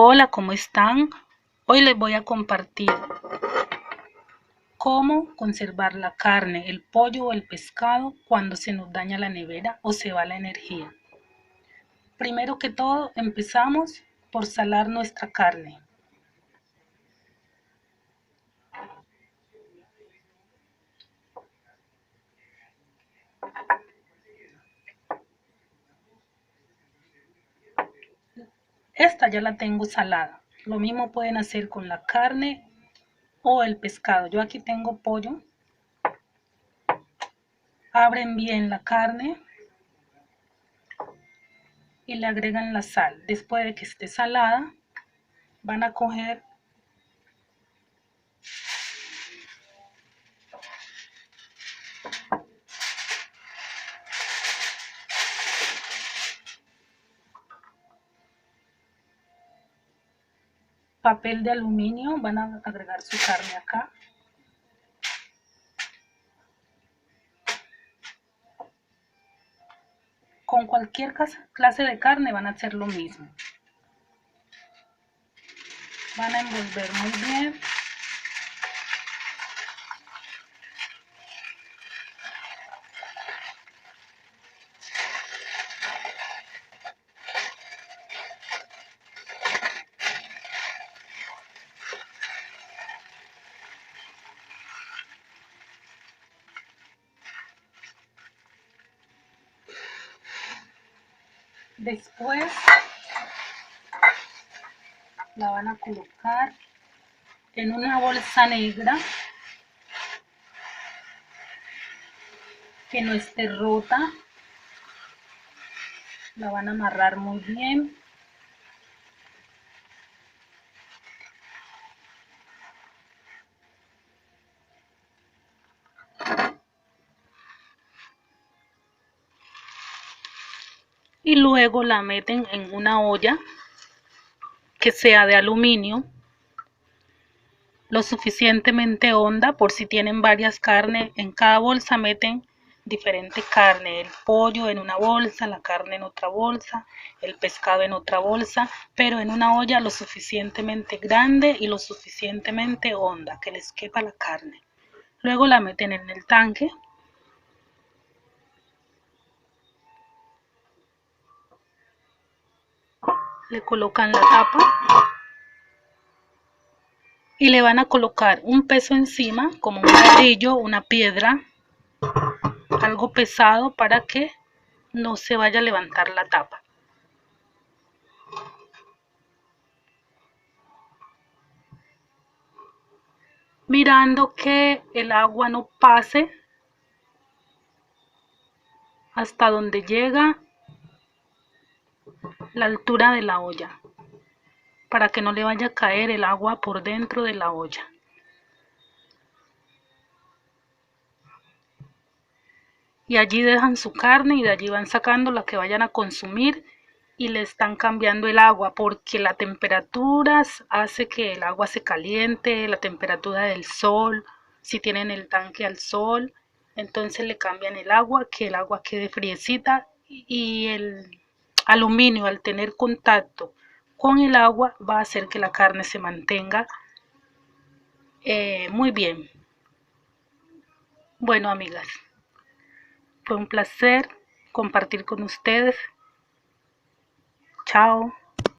Hola, ¿cómo están? Hoy les voy a compartir cómo conservar la carne, el pollo o el pescado cuando se nos daña la nevera o se va la energía. Primero que todo, empezamos por salar nuestra carne. Esta ya la tengo salada. Lo mismo pueden hacer con la carne o el pescado. Yo aquí tengo pollo. Abren bien la carne y le agregan la sal. Después de que esté salada, van a coger papel de aluminio, van a agregar su carne acá. Con cualquier clase de carne van a hacer lo mismo. Van a envolver muy bien. Después la van a colocar en una bolsa negra que no esté rota. La van a amarrar muy bien. Y luego la meten en una olla que sea de aluminio, lo suficientemente honda por si tienen varias carnes. En cada bolsa meten diferente carne, el pollo en una bolsa, la carne en otra bolsa, el pescado en otra bolsa, pero en una olla lo suficientemente grande y lo suficientemente honda que les quepa la carne. Luego la meten en el tanque. Le colocan la tapa y le van a colocar un peso encima, como un ladrillo, una piedra, algo pesado para que no se vaya a levantar la tapa. Mirando que el agua no pase hasta donde llega la altura de la olla, para que no le vaya a caer el agua por dentro de la olla. Y allí dejan su carne y de allí van sacando la que vayan a consumir y le están cambiando el agua porque la temperatura hace que el agua se caliente, la temperatura del sol, si tienen el tanque al sol, entonces le cambian el agua, que el agua quede friecita, y el aluminio al tener contacto con el agua va a hacer que la carne se mantenga muy bien. Bueno, amigas, fue un placer compartir con ustedes. Chao.